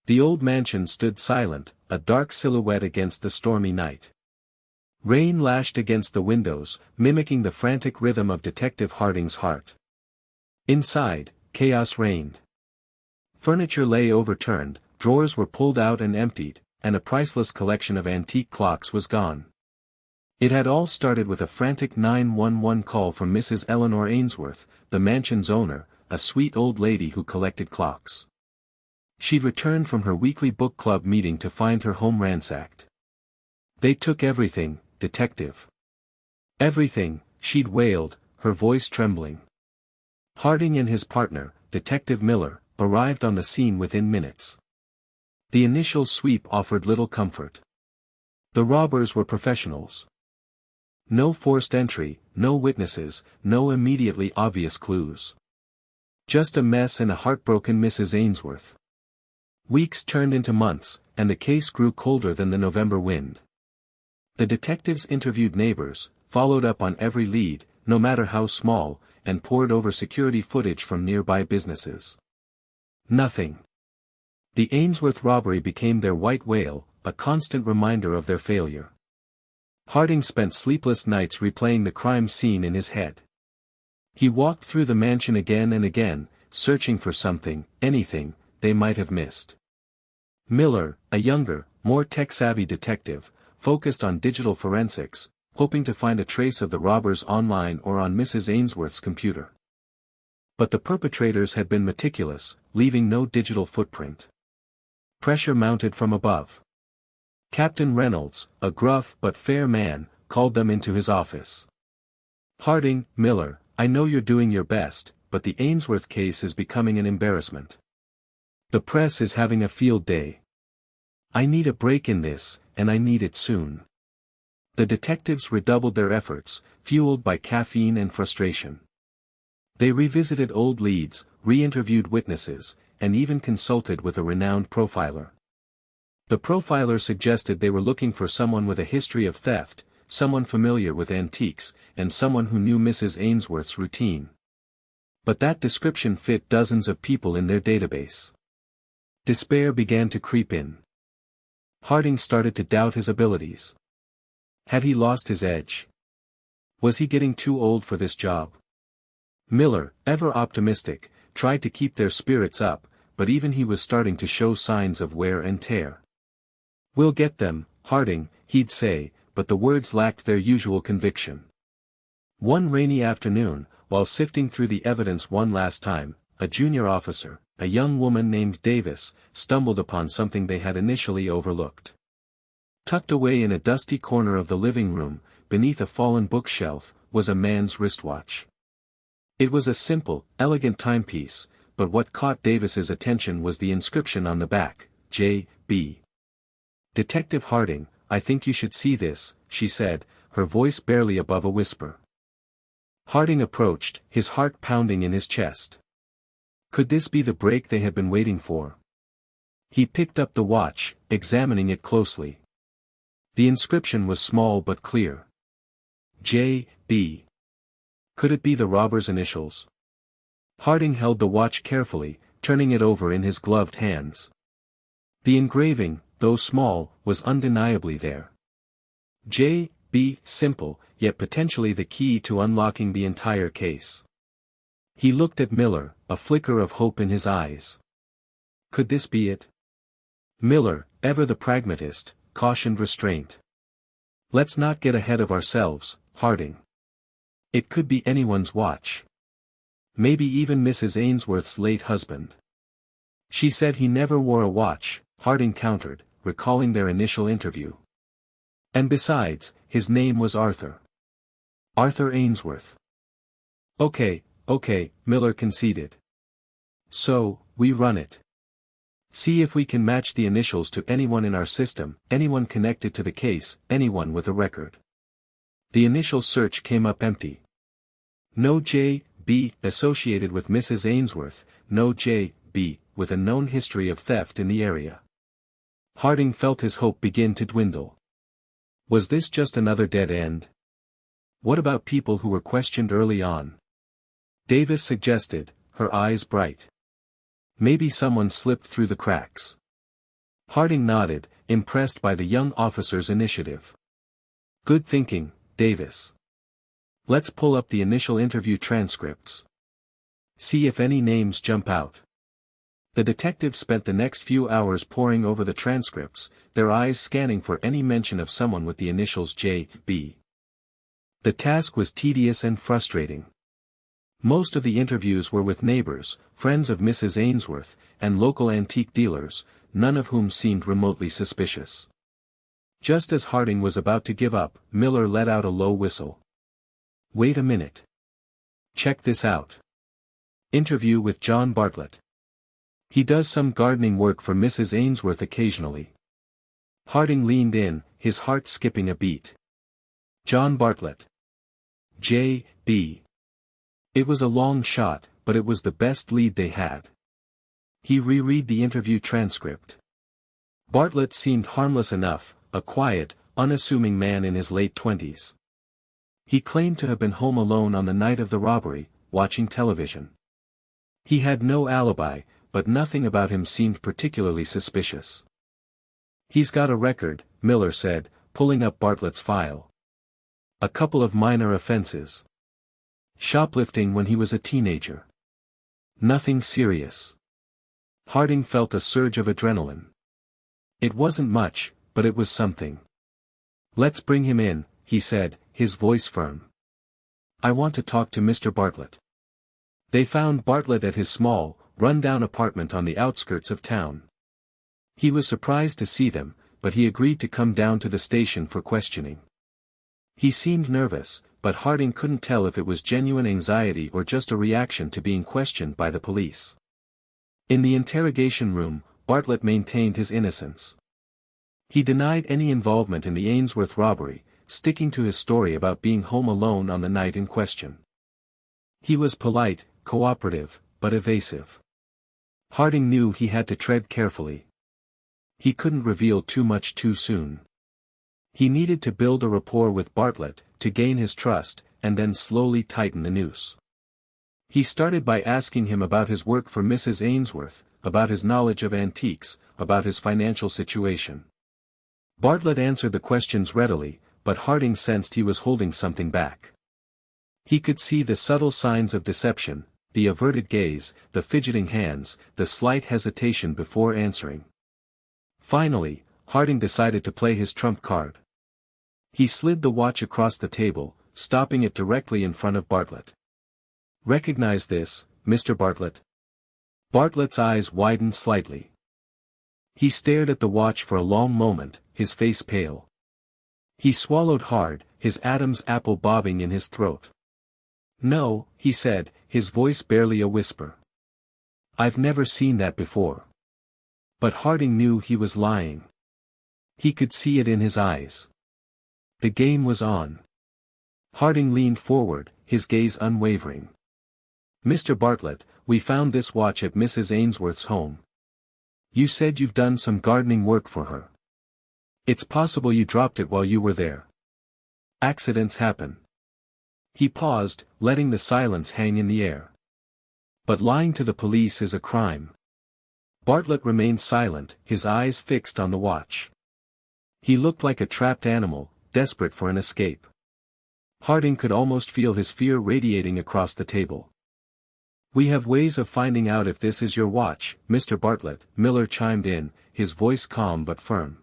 The old mansion stood silent, a dark silhouette against the stormy night. Rain lashed against the windows, mimicking the frantic rhythm of Detective Harding's heart. Inside, chaos reigned. Furniture lay overturned, drawers were pulled out and emptied, and a priceless collection of antique clocks was gone. It had all started with a frantic 911 call from Mrs. Eleanor Ainsworth, the mansion's owner, a sweet old lady who collected clocks. She'd returned from her weekly book club meeting to find her home ransacked. "They took everything, Detective. Everything," she'd wailed, her voice trembling. Harding and his partner, Detective Miller, arrived on the scene within minutes. The initial sweep offered little comfort. The robbers were professionals. No forced entry, no witnesses, no immediately obvious clues. Just a mess and a heartbroken Mrs. Ainsworth. Weeks turned into months, and the case grew colder than the November wind. The detectives interviewed neighbors, followed up on every lead, no matter how small, and pored over security footage from nearby businesses. Nothing. The Ainsworth robbery became their white whale, a constant reminder of their failure. Harding spent sleepless nights replaying the crime scene in his head. He walked through the mansion again and again, searching for something, anything, they might have missed. Miller, a younger, more tech-savvy detective, focused on digital forensics, hoping to find a trace of the robbers online or on Mrs. Ainsworth's computer. But the perpetrators had been meticulous, leaving no digital footprint. Pressure mounted from above. Captain Reynolds, a gruff but fair man, called them into his office. "Harding, Miller, I know you're doing your best, but the Ainsworth case is becoming an embarrassment. The press is having a field day. I need a break in this, and I need it soon." The detectives redoubled their efforts, fueled by caffeine and frustration. They revisited old leads, re-interviewed witnesses, and even consulted with a renowned profiler. The profiler suggested they were looking for someone with a history of theft, someone familiar with antiques, and someone who knew Mrs. Ainsworth's routine. But that description fit dozens of people in their database. Despair began to creep in. Harding started to doubt his abilities. Had he lost his edge? Was he getting too old for this job? Miller, ever optimistic, tried to keep their spirits up, but even he was starting to show signs of wear and tear. "We'll get them, Harding," he'd say, but the words lacked their usual conviction. One rainy afternoon, while sifting through the evidence one last time, a junior officer, a young woman named Davis, stumbled upon something they had initially overlooked. Tucked away in a dusty corner of the living room, beneath a fallen bookshelf, was a man's wristwatch. It was a simple, elegant timepiece, but what caught Davis's attention was the inscription on the back, J.B. "Detective Harding, I think you should see this," she said, her voice barely above a whisper. Harding approached, his heart pounding in his chest. Could this be the break they had been waiting for? He picked up the watch, examining it closely. The inscription was small but clear. J.B. Could it be the robber's initials? Harding held the watch carefully, turning it over in his gloved hands. The engraving, though small, was undeniably there. J.B. Simple, yet potentially the key to unlocking the entire case. He looked at Miller, a flicker of hope in his eyes. Could this be it? Miller, ever the pragmatist, cautioned restraint. "Let's not get ahead of ourselves, Harding. It could be anyone's watch. Maybe even Mrs. Ainsworth's late husband." "She said he never wore a watch," Harding countered, recalling their initial interview. "And besides, his name was Arthur. Arthur Ainsworth." Okay, Miller conceded. "So, we run it. See if we can match the initials to anyone in our system, anyone connected to the case, anyone with a record." The initial search came up empty. No J.B. associated with Mrs. Ainsworth, no J.B. with a known history of theft in the area. Harding felt his hope begin to dwindle. Was this just another dead end? What about people who were questioned early on? Davis suggested, her eyes bright. Maybe someone slipped through the cracks. Harding nodded, impressed by the young officer's initiative. Good thinking, Davis. Let's pull up the initial interview transcripts. See if any names jump out. The detectives spent the next few hours poring over the transcripts, their eyes scanning for any mention of someone with the initials J.B. The task was tedious and frustrating. Most of the interviews were with neighbors, friends of Mrs. Ainsworth, and local antique dealers, none of whom seemed remotely suspicious. Just as Harding was about to give up, Miller let out a low whistle. Wait a minute. Check this out. Interview with John Bartlett. He does some gardening work for Mrs. Ainsworth occasionally. Harding leaned in, his heart skipping a beat. John Bartlett. J.B. It was a long shot, but it was the best lead they had. He reread the interview transcript. Bartlett seemed harmless enough, a quiet, unassuming man in his late 20s. He claimed to have been home alone on the night of the robbery, watching television. He had no alibi, but nothing about him seemed particularly suspicious. He's got a record, Miller said, pulling up Bartlett's file. A couple of minor offenses. Shoplifting when he was a teenager. Nothing serious. Harding felt a surge of adrenaline. It wasn't much, but it was something. Let's bring him in, he said, his voice firm. I want to talk to Mr. Bartlett. They found Bartlett at his small, run-down apartment on the outskirts of town. He was surprised to see them, but he agreed to come down to the station for questioning. He seemed nervous, but Harding couldn't tell if it was genuine anxiety or just a reaction to being questioned by the police. In the interrogation room, Bartlett maintained his innocence. He denied any involvement in the Ainsworth robbery, sticking to his story about being home alone on the night in question. He was polite, cooperative, but evasive. Harding knew he had to tread carefully. He couldn't reveal too much too soon. He needed to build a rapport with Bartlett, to gain his trust, and then slowly tighten the noose. He started by asking him about his work for Mrs. Ainsworth, about his knowledge of antiques, about his financial situation. Bartlett answered the questions readily, but Harding sensed he was holding something back. He could see the subtle signs of deception, the averted gaze, the fidgeting hands, the slight hesitation before answering. Finally, Harding decided to play his trump card. He slid the watch across the table, stopping it directly in front of Bartlett. Recognize this, Mr. Bartlett? Bartlett's eyes widened slightly. He stared at the watch for a long moment, his face pale. He swallowed hard, his Adam's apple bobbing in his throat. No, he said, his voice barely a whisper. I've never seen that before. But Harding knew he was lying. He could see it in his eyes. The game was on. Harding leaned forward, his gaze unwavering. Mr. Bartlett, we found this watch at Mrs. Ainsworth's home. You said you've done some gardening work for her. It's possible you dropped it while you were there. Accidents happen. He paused, letting the silence hang in the air. But lying to the police is a crime. Bartlett remained silent, his eyes fixed on the watch. He looked like a trapped animal, desperate for an escape. Harding could almost feel his fear radiating across the table. We have ways of finding out if this is your watch, Mr. Bartlett, Miller chimed in, his voice calm but firm.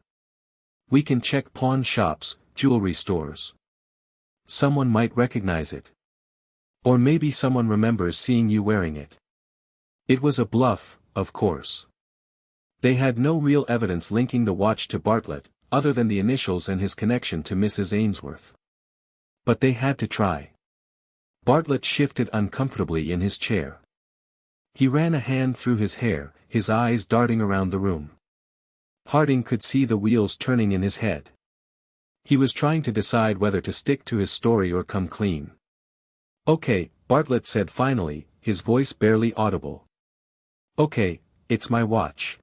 We can check pawn shops, jewelry stores. Someone might recognize it. Or maybe someone remembers seeing you wearing it. It was a bluff, of course. They had no real evidence linking the watch to Bartlett, other than the initials and his connection to Mrs. Ainsworth. But they had to try. Bartlett shifted uncomfortably in his chair. He ran a hand through his hair, his eyes darting around the room. Harding could see the wheels turning in his head. He was trying to decide whether to stick to his story or come clean. Okay, Bartlett said finally, his voice barely audible. Okay, it's my watch.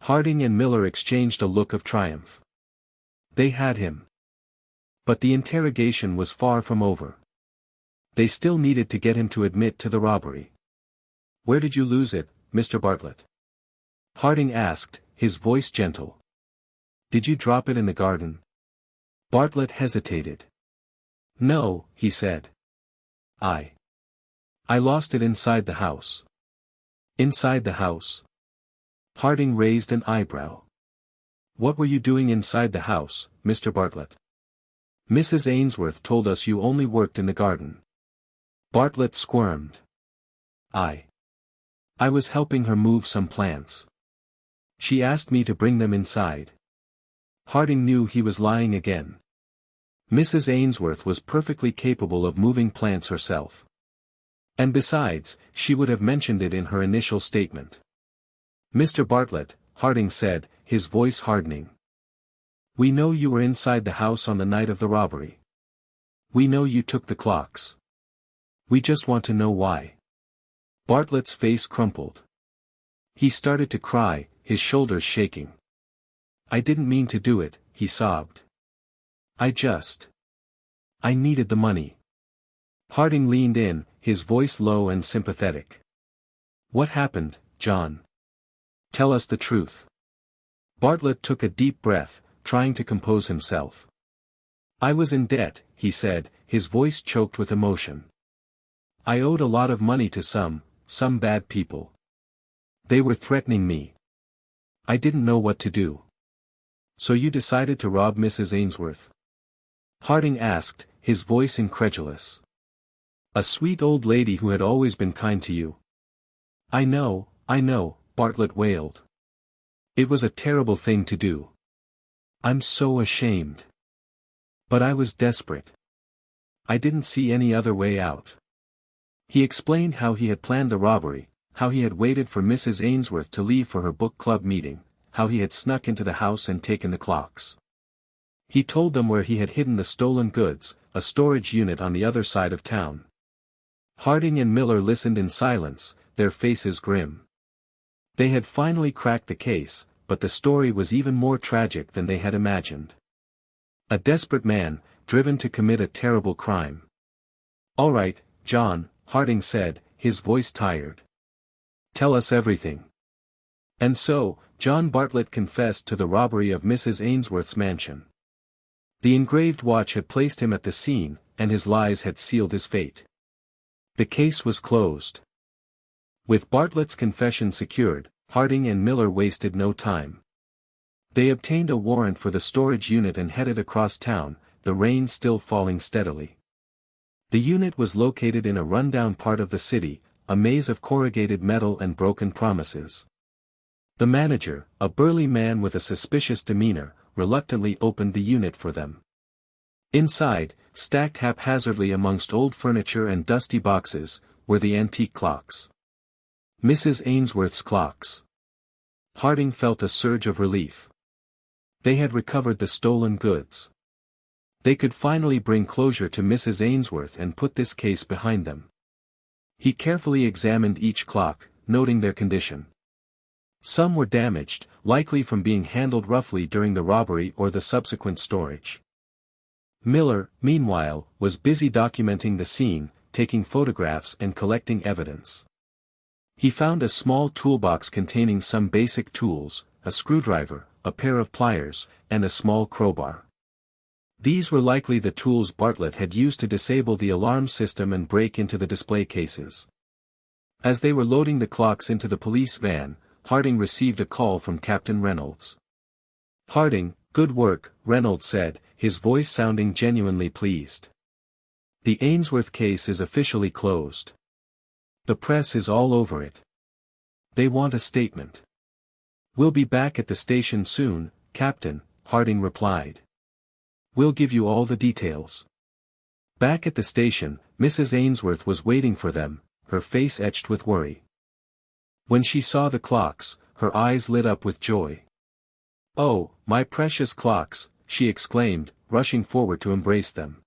Harding and Miller exchanged a look of triumph. They had him. But the interrogation was far from over. They still needed to get him to admit to the robbery. Where did you lose it, Mr. Bartlett? Harding asked, his voice gentle. "Did you drop it in the garden?" Bartlett hesitated. "No," he said. I lost it inside the house." "Inside the house?" Harding raised an eyebrow. "What were you doing inside the house, Mr. Bartlett?" "Mrs. Ainsworth told us you only worked in the garden." Bartlett squirmed. I was helping her move some plants. She asked me to bring them inside." Harding knew he was lying again. Mrs. Ainsworth was perfectly capable of moving plants herself. And besides, she would have mentioned it in her initial statement. "Mr. Bartlett," Harding said, his voice hardening. "We know you were inside the house on the night of the robbery. We know you took the clocks. We just want to know why." Bartlett's face crumpled. He started to cry, his shoulders shaking. "I didn't mean to do it," he sobbed. I needed the money." Harding leaned in, his voice low and sympathetic. "What happened, John? Tell us the truth." Bartlett took a deep breath, trying to compose himself. "I was in debt," he said, his voice choked with emotion. "I owed a lot of money to some bad people. They were threatening me. I didn't know what to do." "So you decided to rob Mrs. Ainsworth?" Harding asked, his voice incredulous. "A sweet old lady who had always been kind to you." I know," Bartlett wailed. "It was a terrible thing to do. I'm so ashamed. But I was desperate. I didn't see any other way out." He explained how he had planned the robbery, how he had waited for Mrs. Ainsworth to leave for her book club meeting, how he had snuck into the house and taken the clocks. He told them where he had hidden the stolen goods, a storage unit on the other side of town. Harding and Miller listened in silence, their faces grim. They had finally cracked the case, but the story was even more tragic than they had imagined. A desperate man, driven to commit a terrible crime. "All right, John," Harding said, his voice tired. "Tell us everything." And so, John Bartlett confessed to the robbery of Mrs. Ainsworth's mansion. The engraved watch had placed him at the scene, and his lies had sealed his fate. The case was closed. With Bartlett's confession secured, Harding and Miller wasted no time. They obtained a warrant for the storage unit and headed across town, the rain still falling steadily. The unit was located in a rundown part of the city, a maze of corrugated metal and broken promises. The manager, a burly man with a suspicious demeanor, reluctantly opened the unit for them. Inside, stacked haphazardly amongst old furniture and dusty boxes, were the antique clocks. Mrs. Ainsworth's clocks. Harding felt a surge of relief. They had recovered the stolen goods. They could finally bring closure to Mrs. Ainsworth and put this case behind them. He carefully examined each clock, noting their condition. Some were damaged, likely from being handled roughly during the robbery or the subsequent storage. Miller, meanwhile, was busy documenting the scene, taking photographs and collecting evidence. He found a small toolbox containing some basic tools, a screwdriver, a pair of pliers, and a small crowbar. These were likely the tools Bartlett had used to disable the alarm system and break into the display cases. As they were loading the clocks into the police van, Harding received a call from Captain Reynolds. "Harding, good work," Reynolds said, his voice sounding genuinely pleased. "The Ainsworth case is officially closed. The press is all over it. They want a statement." "We'll be back at the station soon, Captain," Harding replied. "We'll give you all the details." Back at the station, Mrs. Ainsworth was waiting for them, her face etched with worry. When she saw the clocks, her eyes lit up with joy. "Oh, my precious clocks," she exclaimed, rushing forward to embrace them.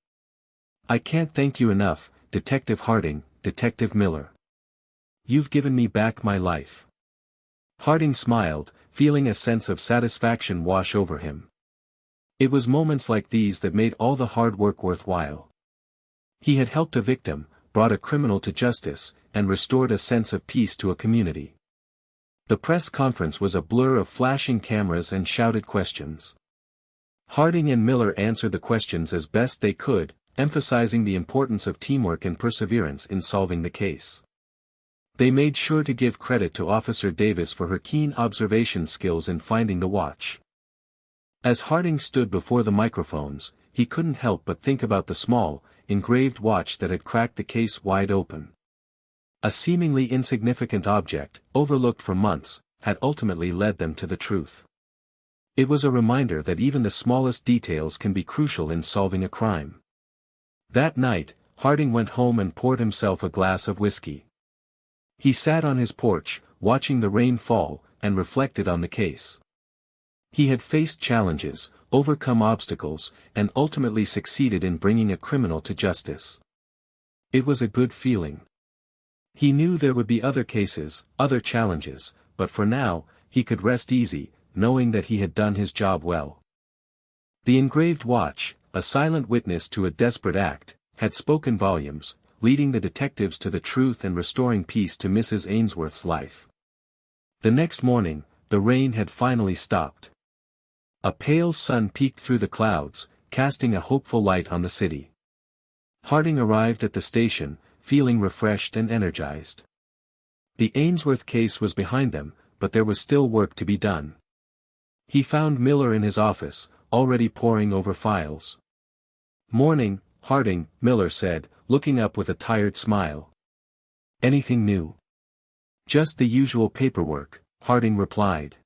"I can't thank you enough, Detective Harding, Detective Miller. You've given me back my life." Harding smiled, feeling a sense of satisfaction wash over him. It was moments like these that made all the hard work worthwhile. He had helped a victim, brought a criminal to justice, and restored a sense of peace to a community. The press conference was a blur of flashing cameras and shouted questions. Harding and Miller answered the questions as best they could, emphasizing the importance of teamwork and perseverance in solving the case. They made sure to give credit to Officer Davis for her keen observation skills in finding the watch. As Harding stood before the microphones, he couldn't help but think about the small, engraved watch that had cracked the case wide open. A seemingly insignificant object, overlooked for months, had ultimately led them to the truth. It was a reminder that even the smallest details can be crucial in solving a crime. That night, Harding went home and poured himself a glass of whiskey. He sat on his porch, watching the rain fall, and reflected on the case. He had faced challenges, overcome obstacles, and ultimately succeeded in bringing a criminal to justice. It was a good feeling. He knew there would be other cases, other challenges, but for now, he could rest easy, knowing that he had done his job well. The engraved watch, a silent witness to a desperate act, had spoken volumes, leading the detectives to the truth and restoring peace to Mrs. Ainsworth's life. The next morning, the rain had finally stopped. A pale sun peeked through the clouds, casting a hopeful light on the city. Harding arrived at the station, feeling refreshed and energized. The Ainsworth case was behind them, but there was still work to be done. He found Miller in his office, already poring over files. "Morning, Harding," Miller said, looking up with a tired smile. "Anything new?" "Just the usual paperwork," Harding replied.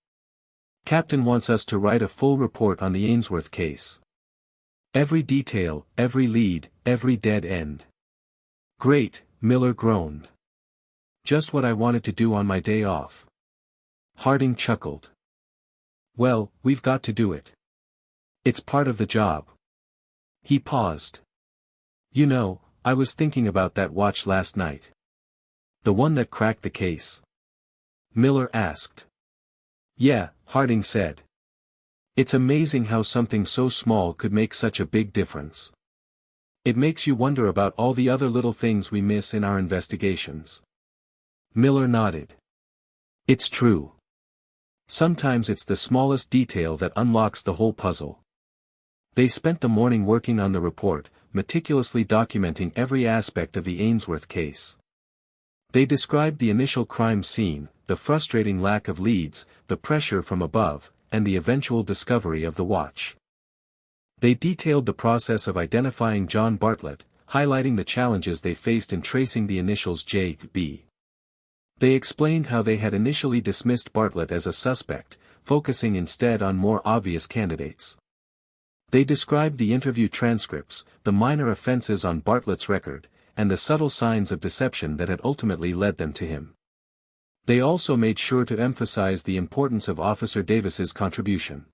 "Captain wants us to write a full report on the Ainsworth case. Every detail, every lead, every dead end." "Great," Miller groaned. "Just what I wanted to do on my day off." Harding chuckled. "Well, we've got to do it. It's part of the job." He paused. "You know, I was thinking about that watch last night." "The one that cracked the case?" Miller asked. "Yeah," Harding said. "It's amazing how something so small could make such a big difference. It makes you wonder about all the other little things we miss in our investigations." Miller nodded. "It's true. Sometimes it's the smallest detail that unlocks the whole puzzle." They spent the morning working on the report, meticulously documenting every aspect of the Ainsworth case. They described the initial crime scene, the frustrating lack of leads, the pressure from above, and the eventual discovery of the watch. They detailed the process of identifying John Bartlett, highlighting the challenges they faced in tracing the initials J.B. They explained how they had initially dismissed Bartlett as a suspect, focusing instead on more obvious candidates. They described the interview transcripts, the minor offenses on Bartlett's record, and the subtle signs of deception that had ultimately led them to him. They also made sure to emphasize the importance of Officer Davis's contribution.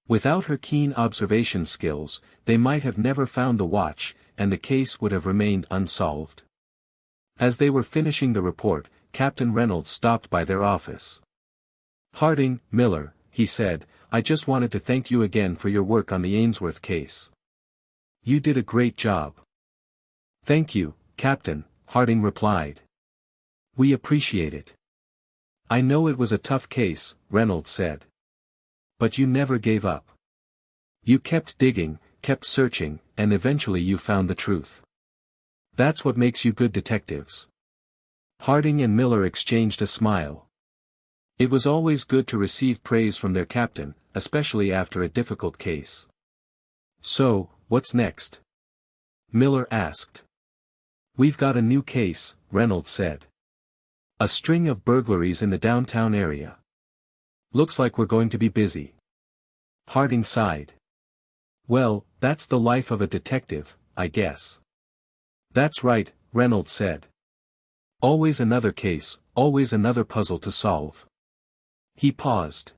Without her keen observation skills, they might have never found the watch, and the case would have remained unsolved. As they were finishing the report, Captain Reynolds stopped by their office. "Harding, Miller," he said, "I just wanted to thank you again for your work on the Ainsworth case. You did a great job." "Thank you, Captain," Harding replied. "We appreciate it." "I know it was a tough case," Reynolds said. "But you never gave up. You kept digging, kept searching, and eventually you found the truth. That's what makes you good detectives." Harding and Miller exchanged a smile. It was always good to receive praise from their captain, especially after a difficult case. "So, what's next?" Miller asked. "We've got a new case," Reynolds said. "A string of burglaries in the downtown area. Looks like we're going to be busy." Harding sighed. "Well, that's the life of a detective, I guess." "That's right," Reynolds said. "Always another case, always another puzzle to solve." He paused.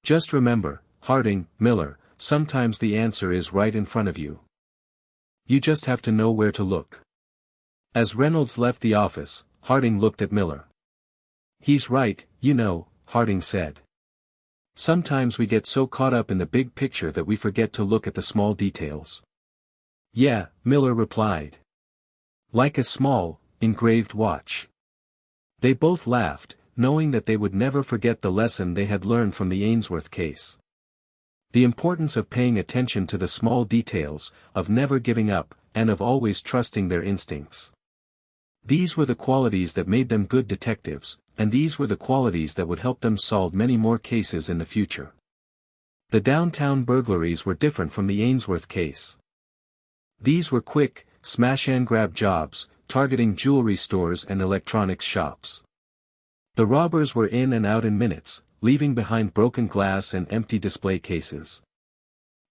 "Just remember, Harding, Miller, sometimes the answer is right in front of you. You just have to know where to look." As Reynolds left the office, Harding looked at Miller. "He's right, you know," Harding said. "Sometimes we get so caught up in the big picture that we forget to look at the small details." "Yeah," Miller replied. "Like a small, engraved watch." They both laughed, knowing that they would never forget the lesson they had learned from the Ainsworth case. The importance of paying attention to the small details, of never giving up, and of always trusting their instincts. These were the qualities that made them good detectives, and these were the qualities that would help them solve many more cases in the future. The downtown burglaries were different from the Ainsworth case. These were quick, smash-and-grab jobs, targeting jewelry stores and electronics shops. The robbers were in and out in minutes, leaving behind broken glass and empty display cases.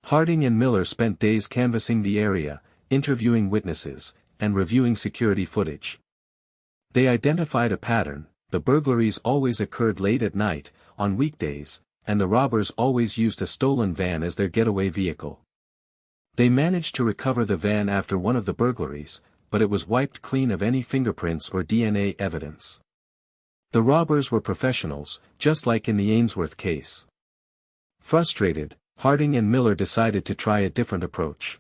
Harding and Miller spent days canvassing the area, interviewing witnesses, and reviewing security footage. They identified a pattern: the burglaries always occurred late at night, on weekdays, and the robbers always used a stolen van as their getaway vehicle. They managed to recover the van after one of the burglaries, but it was wiped clean of any fingerprints or DNA evidence. The robbers were professionals, just like in the Ainsworth case. Frustrated, Harding and Miller decided to try a different approach.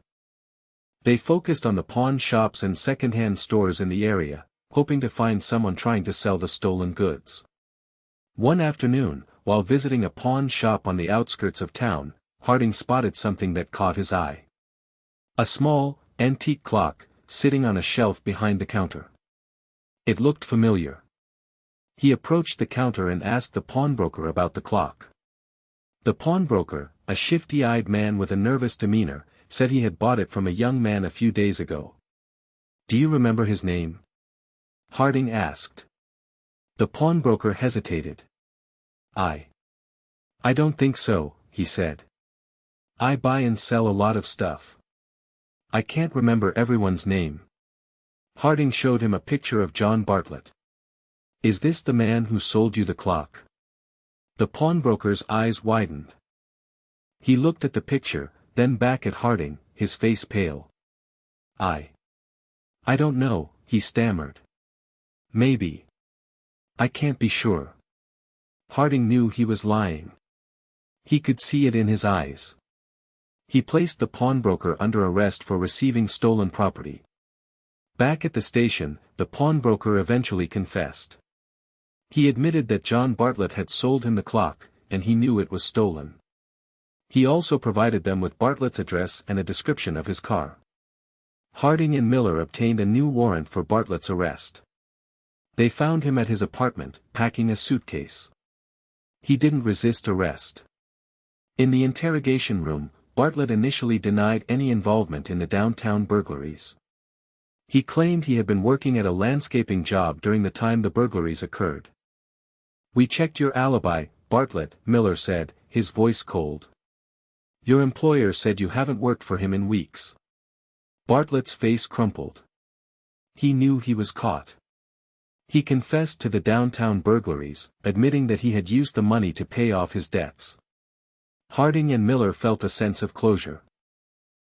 They focused on the pawn shops and second-hand stores in the area, hoping to find someone trying to sell the stolen goods. One afternoon, while visiting a pawn shop on the outskirts of town, Harding spotted something that caught his eye. A small, antique clock, sitting on a shelf behind the counter. It looked familiar. He approached the counter and asked the pawnbroker about the clock. The pawnbroker, a shifty-eyed man with a nervous demeanor, said he had bought it from a young man a few days ago. "Do you remember his name?" Harding asked. The pawnbroker hesitated. I don't think so," he said. "I buy and sell a lot of stuff. I can't remember everyone's name." Harding showed him a picture of John Bartlett. "Is this the man who sold you the clock?" The pawnbroker's eyes widened. He looked at the picture, then back at Harding, his face pale. I don't know," he stammered. "Maybe. I can't be sure." Harding knew he was lying. He could see it in his eyes. He placed the pawnbroker under arrest for receiving stolen property. Back at the station, the pawnbroker eventually confessed. He admitted that John Bartlett had sold him the clock, and he knew it was stolen. He also provided them with Bartlett's address and a description of his car. Harding and Miller obtained a new warrant for Bartlett's arrest. They found him at his apartment, packing a suitcase. He didn't resist arrest. In the interrogation room, Bartlett initially denied any involvement in the downtown burglaries. He claimed he had been working at a landscaping job during the time the burglaries occurred. "We checked your alibi, Bartlett," Miller said, his voice cold. "Your employer said you haven't worked for him in weeks." Bartlett's face crumpled. He knew he was caught. He confessed to the downtown burglaries, admitting that he had used the money to pay off his debts. Harding and Miller felt a sense of closure.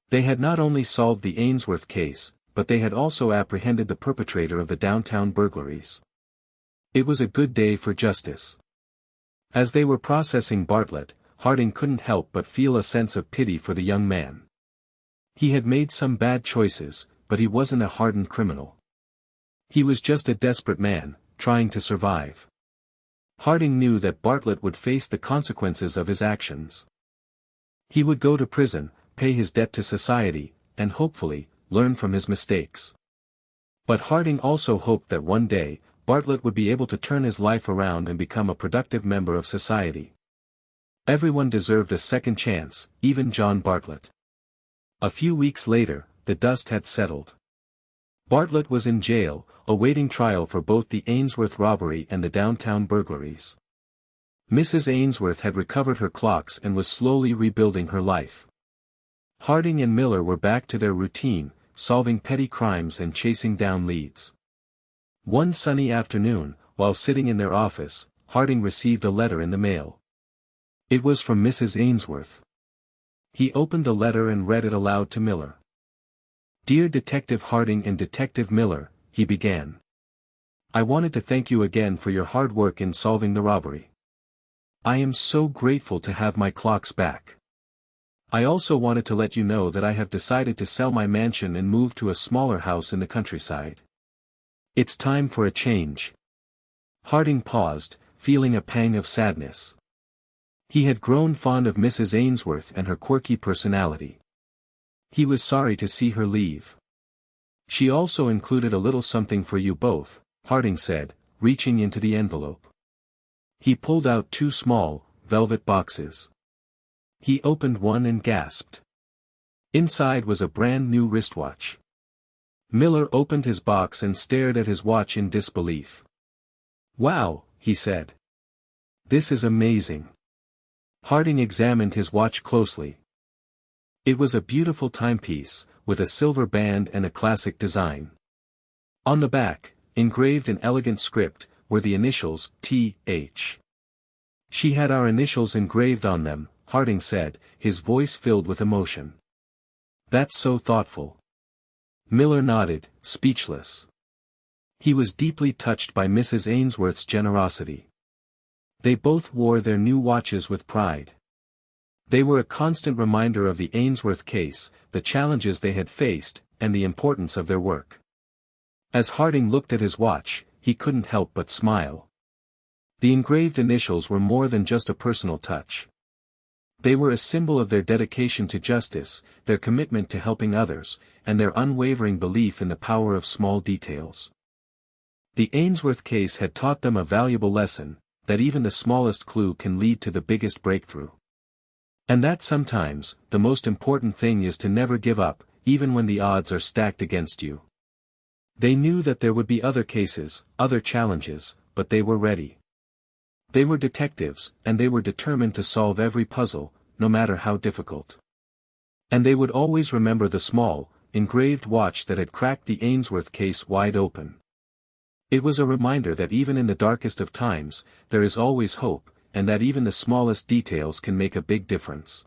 They had not only solved the Ainsworth case, but they had also apprehended the perpetrator of the downtown burglaries. It was a good day for justice. As they were processing Bartlett, Harding couldn't help but feel a sense of pity for the young man. He had made some bad choices, but he wasn't a hardened criminal. He was just a desperate man, trying to survive. Harding knew that Bartlett would face the consequences of his actions. He would go to prison, pay his debt to society, and hopefully, learn from his mistakes. But Harding also hoped that one day, Bartlett would be able to turn his life around and become a productive member of society. Everyone deserved a second chance, even John Bartlett. A few weeks later, the dust had settled. Bartlett was in jail, awaiting trial for both the Ainsworth robbery and the downtown burglaries. Mrs. Ainsworth had recovered her clocks and was slowly rebuilding her life. Harding and Miller were back to their routine, solving petty crimes and chasing down leads. One sunny afternoon, while sitting in their office, Harding received a letter in the mail. It was from Mrs. Ainsworth. He opened the letter and read it aloud to Miller. "Dear Detective Harding and Detective Miller," he began. "I wanted to thank you again for your hard work in solving the robbery. I am so grateful to have my clocks back. I also wanted to let you know that I have decided to sell my mansion and move to a smaller house in the countryside. It's time for a change." Harding paused, feeling a pang of sadness. He had grown fond of Mrs. Ainsworth and her quirky personality. He was sorry to see her leave. "She also included a little something for you both," Harding said, reaching into the envelope. He pulled out two small, velvet boxes. He opened one and gasped. Inside was a brand new wristwatch. Miller opened his box and stared at his watch in disbelief. "Wow," he said. "This is amazing." Harding examined his watch closely. It was a beautiful timepiece, with a silver band and a classic design. On the back, engraved in elegant script, were the initials T.H. "She had our initials engraved on them," Harding said, his voice filled with emotion. "That's so thoughtful." Miller nodded, speechless. He was deeply touched by Mrs. Ainsworth's generosity. They both wore their new watches with pride. They were a constant reminder of the Ainsworth case, the challenges they had faced, and the importance of their work. As Harding looked at his watch, he couldn't help but smile. The engraved initials were more than just a personal touch. They were a symbol of their dedication to justice, their commitment to helping others, and their unwavering belief in the power of small details. The Ainsworth case had taught them a valuable lesson, that even the smallest clue can lead to the biggest breakthrough. And that sometimes, the most important thing is to never give up, even when the odds are stacked against you. They knew that there would be other cases, other challenges, but they were ready. They were detectives, and they were determined to solve every puzzle, no matter how difficult. And they would always remember the small, engraved watch that had cracked the Ainsworth case wide open. It was a reminder that even in the darkest of times, there is always hope, and that even the smallest details can make a big difference.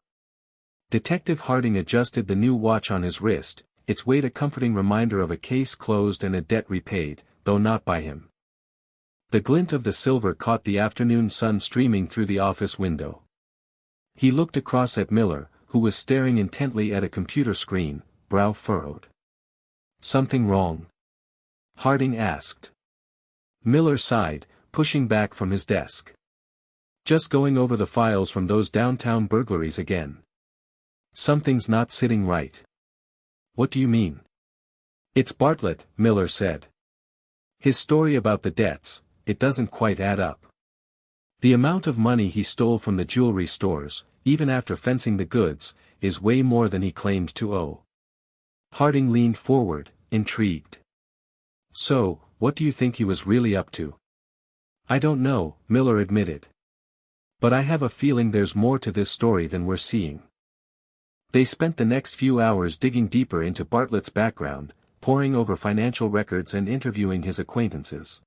Detective Harding adjusted the new watch on his wrist, its weight a comforting reminder of a case closed and a debt repaid, though not by him. The glint of the silver caught the afternoon sun streaming through the office window. He looked across at Miller, who was staring intently at a computer screen, brow furrowed. "Something wrong?" Harding asked. Miller sighed, pushing back from his desk. "Just going over the files from those downtown burglaries again. Something's not sitting right." "What do you mean?" "It's Bartlett," Miller said. "His story about the debts, it doesn't quite add up. The amount of money he stole from the jewelry stores, even after fencing the goods, is way more than he claimed to owe." Harding leaned forward, intrigued. "So, what do you think he was really up to?" "I don't know," Miller admitted. "But I have a feeling there's more to this story than we're seeing." They spent the next few hours digging deeper into Bartlett's background, poring over financial records and interviewing his acquaintances.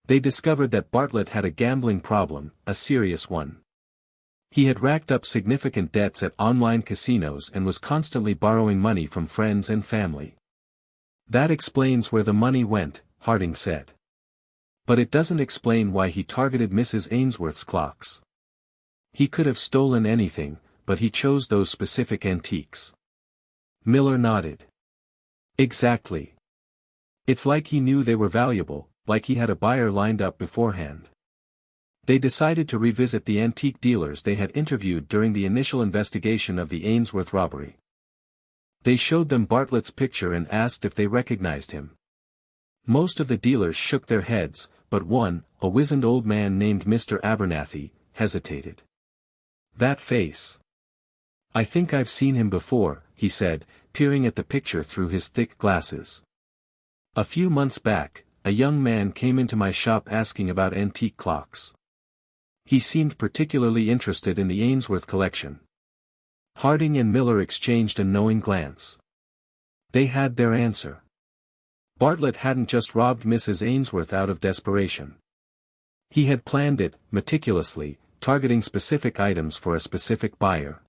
They discovered that Bartlett had a gambling problem, a serious one. He had racked up significant debts at online casinos and was constantly borrowing money from friends and family. "That explains where the money went," Harding said. "But it doesn't explain why he targeted Mrs. Ainsworth's clocks. He could have stolen anything, but he chose those specific antiques." Miller nodded. "Exactly. It's like he knew they were valuable, like he had a buyer lined up beforehand." They decided to revisit the antique dealers they had interviewed during the initial investigation of the Ainsworth robbery. They showed them Bartlett's picture and asked if they recognized him. Most of the dealers shook their heads, but one, a wizened old man named Mr. Abernathy, hesitated. "That face. I think I've seen him before," he said, peering at the picture through his thick glasses. "A few months back, a young man came into my shop asking about antique clocks. He seemed particularly interested in the Ainsworth collection." Harding and Miller exchanged a knowing glance. They had their answer. Bartlett hadn't just robbed Mrs. Ainsworth out of desperation. He had planned it, meticulously, targeting specific items for a specific buyer.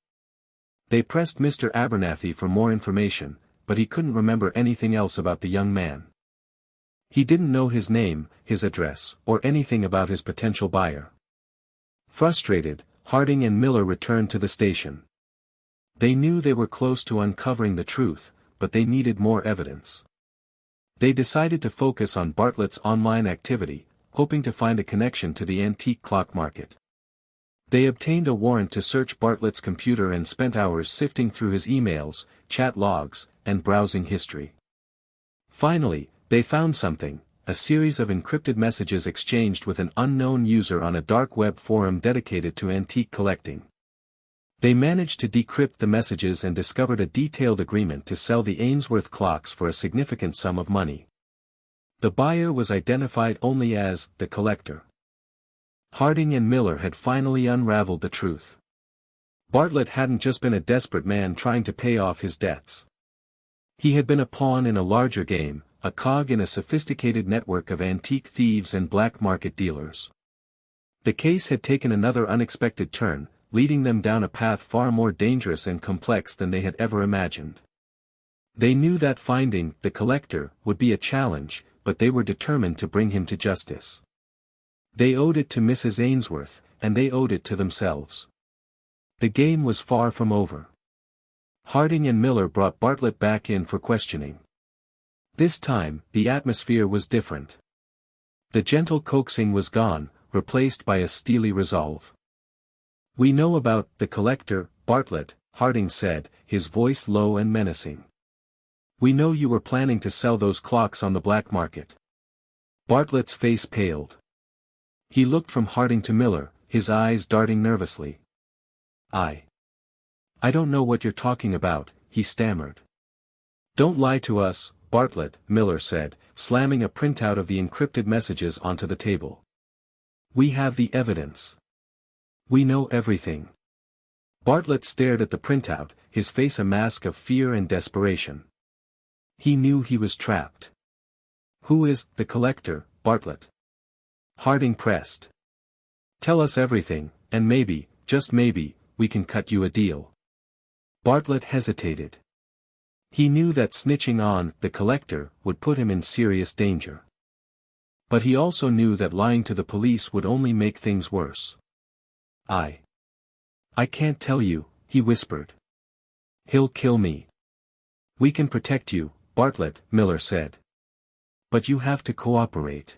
They pressed Mr. Abernathy for more information, but he couldn't remember anything else about the young man. He didn't know his name, his address, or anything about his potential buyer. Frustrated, Harding and Miller returned to the station. They knew they were close to uncovering the truth, but they needed more evidence. They decided to focus on Bartlett's online activity, hoping to find a connection to the antique clock market. They obtained a warrant to search Bartlett's computer and spent hours sifting through his emails, chat logs, and browsing history. Finally, they found something, a series of encrypted messages exchanged with an unknown user on a dark web forum dedicated to antique collecting. They managed to decrypt the messages and discovered a detailed agreement to sell the Ainsworth clocks for a significant sum of money. The buyer was identified only as the collector. Harding and Miller had finally unraveled the truth. Bartlett hadn't just been a desperate man trying to pay off his debts. He had been a pawn in a larger game, a cog in a sophisticated network of antique thieves and black market dealers. The case had taken another unexpected turn, leading them down a path far more dangerous and complex than they had ever imagined. They knew that finding the collector would be a challenge, but they were determined to bring him to justice. They owed it to Mrs. Ainsworth, and they owed it to themselves. The game was far from over. Harding and Miller brought Bartlett back in for questioning. This time, the atmosphere was different. The gentle coaxing was gone, replaced by a steely resolve. "We know about the collector, Bartlett," Harding said, his voice low and menacing. "We know you were planning to sell those clocks on the black market." Bartlett's face paled. He looked from Harding to Miller, his eyes darting nervously. I don't know what you're talking about," he stammered. "Don't lie to us, Bartlett," Miller said, slamming a printout of the encrypted messages onto the table. "We have the evidence. We know everything." Bartlett stared at the printout, his face a mask of fear and desperation. He knew he was trapped. "Who is the collector, Bartlett?" Harding pressed. "Tell us everything, and maybe, just maybe, we can cut you a deal." Bartlett hesitated. He knew that snitching on the collector would put him in serious danger. But he also knew that lying to the police would only make things worse. I can't tell you," he whispered. "He'll kill me." "We can protect you, Bartlett," Miller said. "But you have to cooperate.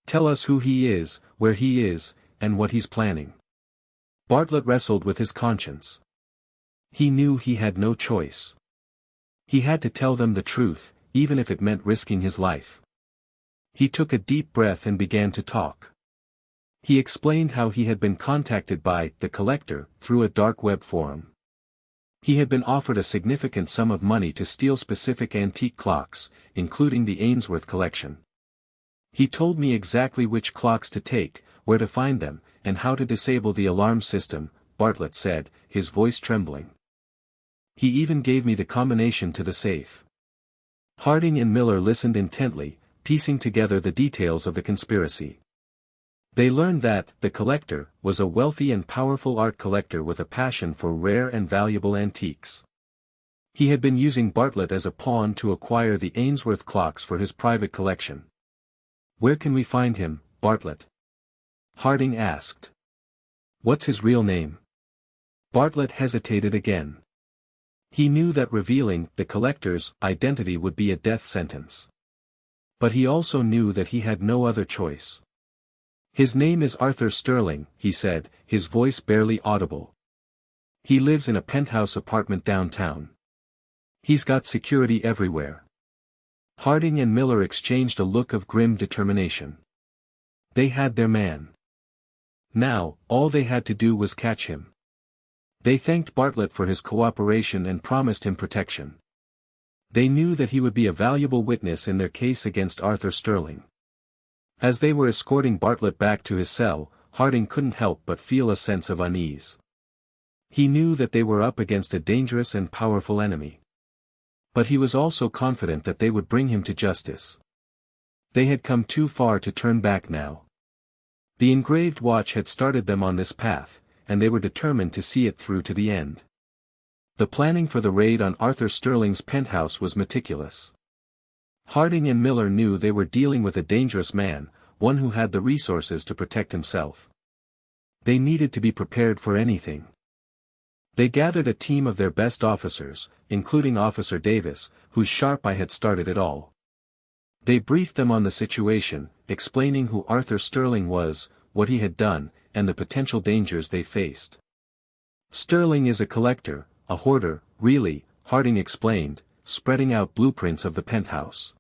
Tell us who he is, where he is, and what he's planning." Bartlett wrestled with his conscience. He knew he had no choice. He had to tell them the truth, even if it meant risking his life. He took a deep breath and began to talk. He explained how he had been contacted by the collector through a dark web forum. He had been offered a significant sum of money to steal specific antique clocks, including the Ainsworth collection. "He told me exactly which clocks to take, where to find them, and how to disable the alarm system," Bartlett said, his voice trembling. "He even gave me the combination to the safe." Harding and Miller listened intently, piecing together the details of the conspiracy. They learned that the collector was a wealthy and powerful art collector with a passion for rare and valuable antiques. He had been using Bartlett as a pawn to acquire the Ainsworth clocks for his private collection. "Where can we find him, Bartlett?" Harding asked. "What's his real name?" Bartlett hesitated again. He knew that revealing the collector's identity would be a death sentence. But he also knew that he had no other choice. "His name is Arthur Sterling," he said, his voice barely audible. "He lives in a penthouse apartment downtown. He's got security everywhere." Harding and Miller exchanged a look of grim determination. They had their man. Now, all they had to do was catch him. They thanked Bartlett for his cooperation and promised him protection. They knew that he would be a valuable witness in their case against Arthur Sterling. As they were escorting Bartlett back to his cell, Harding couldn't help but feel a sense of unease. He knew that they were up against a dangerous and powerful enemy. But he was also confident that they would bring him to justice. They had come too far to turn back now. The engraved watch had started them on this path, and they were determined to see it through to the end. The planning for the raid on Arthur Sterling's penthouse was meticulous. Harding and Miller knew they were dealing with a dangerous man, one who had the resources to protect himself. They needed to be prepared for anything. They gathered a team of their best officers, including Officer Davis, whose sharp eye had started it all. They briefed them on the situation, explaining who Arthur Sterling was, what he had done, and the potential dangers they faced. Sterling is a collector, a hoarder, really, Harding explained, spreading out blueprints of the penthouse.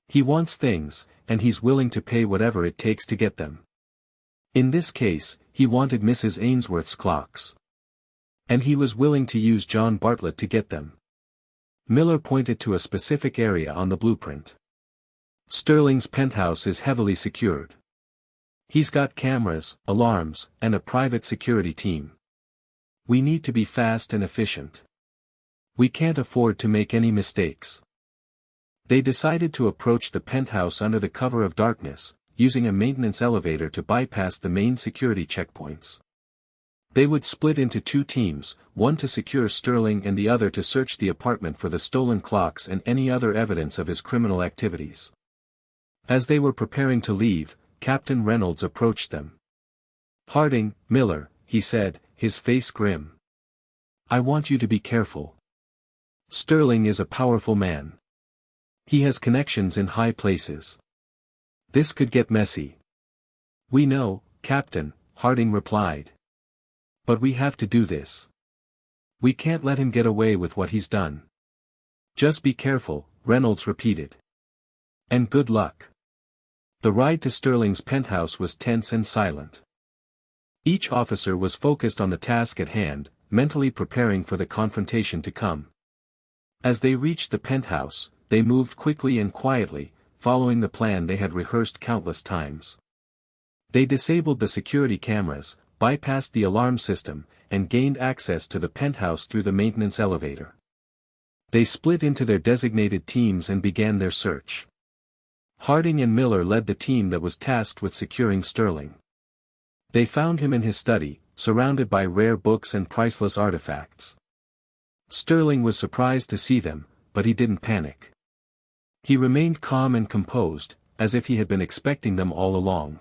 He wants things, and he's willing to pay whatever it takes to get them. In this case, he wanted Mrs. Ainsworth's clocks. And he was willing to use John Bartlett to get them. Miller pointed to a specific area on the blueprint. Sterling's penthouse is heavily secured. He's got cameras, alarms, and a private security team. We need to be fast and efficient. We can't afford to make any mistakes. They decided to approach the penthouse under the cover of darkness, using a maintenance elevator to bypass the main security checkpoints. They would split into two teams, one to secure Sterling and the other to search the apartment for the stolen clocks and any other evidence of his criminal activities. As they were preparing to leave, Captain Reynolds approached them. "Harding, Miller," he said, his face grim. "I want you to be careful. Sterling is a powerful man. He has connections in high places. This could get messy." "We know, Captain," Harding replied. "But we have to do this. We can't let him get away with what he's done." "Just be careful," Reynolds repeated. "And good luck." The ride to Sterling's penthouse was tense and silent. Each officer was focused on the task at hand, mentally preparing for the confrontation to come. As they reached the penthouse, they moved quickly and quietly, following the plan they had rehearsed countless times. They disabled the security cameras, bypassed the alarm system, and gained access to the penthouse through the maintenance elevator. They split into their designated teams and began their search. Harding and Miller led the team that was tasked with securing Sterling. They found him in his study, surrounded by rare books and priceless artifacts. Sterling was surprised to see them, but he didn't panic. He remained calm and composed, as if he had been expecting them all along.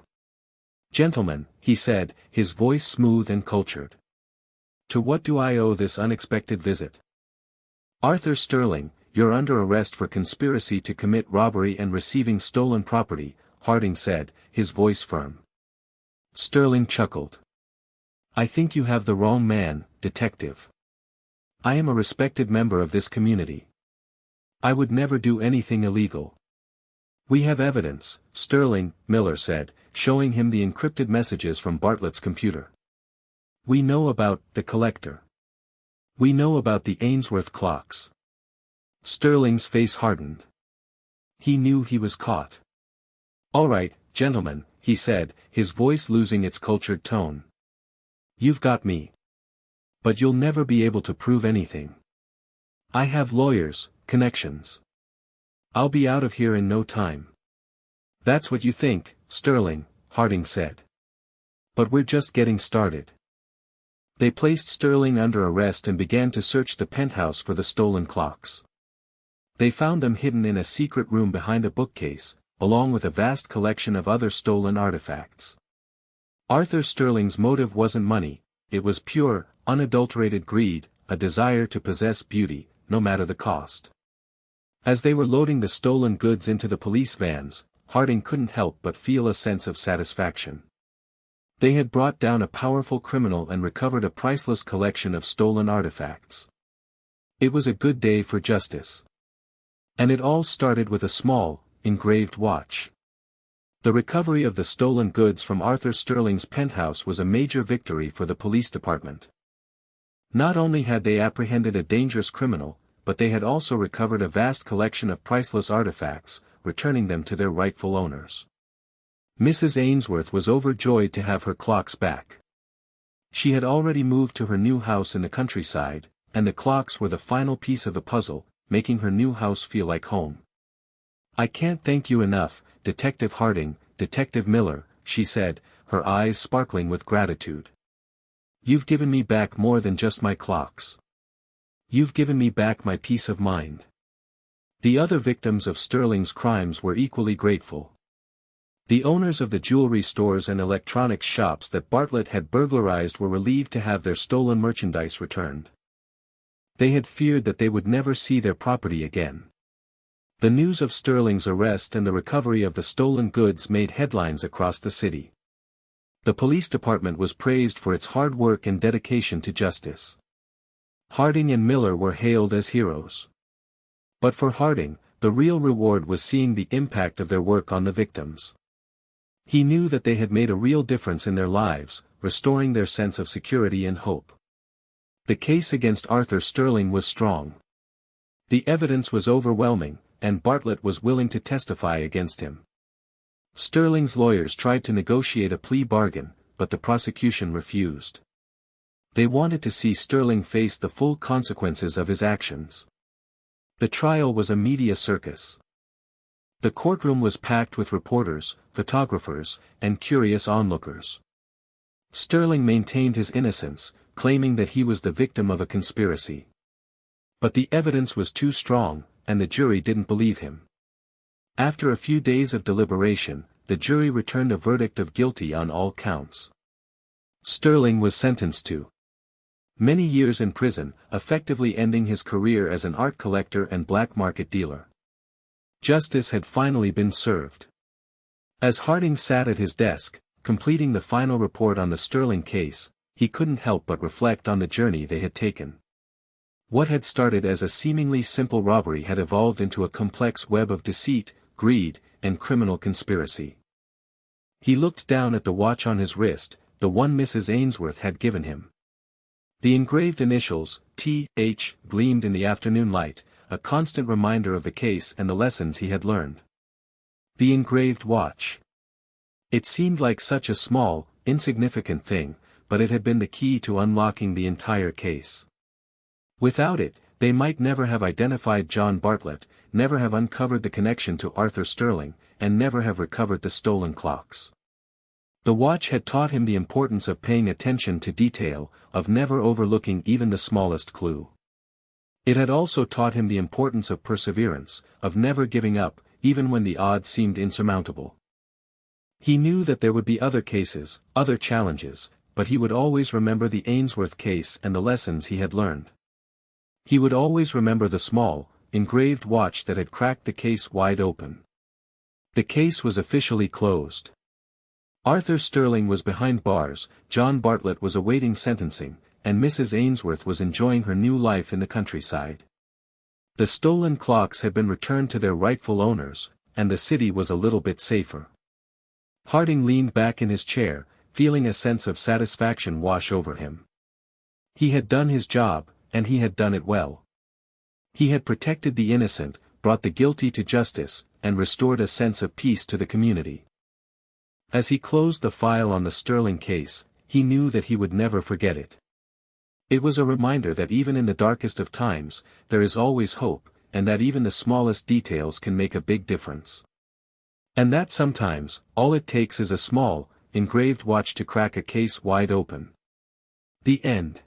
"Gentlemen," he said, his voice smooth and cultured. "To what do I owe this unexpected visit? Arthur Sterling, you're under arrest for conspiracy to commit robbery and receiving stolen property," Harding said, his voice firm. Sterling chuckled. "I think you have the wrong man, Detective. I am a respected member of this community. I would never do anything illegal." "We have evidence, Sterling," Miller said, showing him the encrypted messages from Bartlett's computer. "We know about the collector. We know about the Ainsworth clocks." Sterling's face hardened. He knew he was caught. "All right, gentlemen," he said, his voice losing its cultured tone. "You've got me. But you'll never be able to prove anything. I have lawyers, connections. I'll be out of here in no time." "That's what you think, Sterling," Harding said. "But we're just getting started." They placed Sterling under arrest and began to search the penthouse for the stolen clocks. They found them hidden in a secret room behind a bookcase, along with a vast collection of other stolen artifacts. Arthur Sterling's motive wasn't money, it was pure, unadulterated greed, a desire to possess beauty, no matter the cost. As they were loading the stolen goods into the police vans, Harding couldn't help but feel a sense of satisfaction. They had brought down a powerful criminal and recovered a priceless collection of stolen artifacts. It was a good day for justice. And it all started with a small, engraved watch. The recovery of the stolen goods from Arthur Sterling's penthouse was a major victory for the police department. Not only had they apprehended a dangerous criminal, but they had also recovered a vast collection of priceless artifacts, returning them to their rightful owners. Mrs. Ainsworth was overjoyed to have her clocks back. She had already moved to her new house in the countryside, and the clocks were the final piece of the puzzle, making her new house feel like home. "I can't thank you enough, Detective Harding, Detective Miller," she said, her eyes sparkling with gratitude. "You've given me back more than just my clocks. You've given me back my peace of mind." The other victims of Sterling's crimes were equally grateful. The owners of the jewelry stores and electronics shops that Bartlett had burglarized were relieved to have their stolen merchandise returned. They had feared that they would never see their property again. The news of Sterling's arrest and the recovery of the stolen goods made headlines across the city. The police department was praised for its hard work and dedication to justice. Harding and Miller were hailed as heroes. But for Harding, the real reward was seeing the impact of their work on the victims. He knew that they had made a real difference in their lives, restoring their sense of security and hope. The case against Arthur Sterling was strong. The evidence was overwhelming, and Bartlett was willing to testify against him. Sterling's lawyers tried to negotiate a plea bargain, but the prosecution refused. They wanted to see Sterling face the full consequences of his actions. The trial was a media circus. The courtroom was packed with reporters, photographers, and curious onlookers. Sterling maintained his innocence, claiming that he was the victim of a conspiracy. But the evidence was too strong, and the jury didn't believe him. After a few days of deliberation, the jury returned a verdict of guilty on all counts. Sterling was sentenced to many years in prison, effectively ending his career as an art collector and black market dealer. Justice had finally been served. As Harding sat at his desk, completing the final report on the Sterling case, he couldn't help but reflect on the journey they had taken. What had started as a seemingly simple robbery had evolved into a complex web of deceit, greed, and criminal conspiracy. He looked down at the watch on his wrist, the one Mrs. Ainsworth had given him. The engraved initials, T.H., gleamed in the afternoon light, a constant reminder of the case and the lessons he had learned. The engraved watch. It seemed like such a small, insignificant thing, but it had been the key to unlocking the entire case. Without it, they might never have identified John Bartlett, never have uncovered the connection to Arthur Sterling, and never have recovered the stolen clocks. The watch had taught him the importance of paying attention to detail, of never overlooking even the smallest clue. It had also taught him the importance of perseverance, of never giving up, even when the odds seemed insurmountable. He knew that there would be other cases, other challenges, but he would always remember the Ainsworth case and the lessons he had learned. He would always remember the small, engraved watch that had cracked the case wide open. The case was officially closed. Arthur Sterling was behind bars, John Bartlett was awaiting sentencing, and Mrs. Ainsworth was enjoying her new life in the countryside. The stolen clocks had been returned to their rightful owners, and the city was a little bit safer. Harding leaned back in his chair, feeling a sense of satisfaction wash over him. He had done his job, and he had done it well. He had protected the innocent, brought the guilty to justice, and restored a sense of peace to the community. As he closed the file on the Sterling case, he knew that he would never forget it. It was a reminder that even in the darkest of times, there is always hope, and that even the smallest details can make a big difference. And that sometimes, all it takes is a small, engraved watch to crack a case wide open. The end.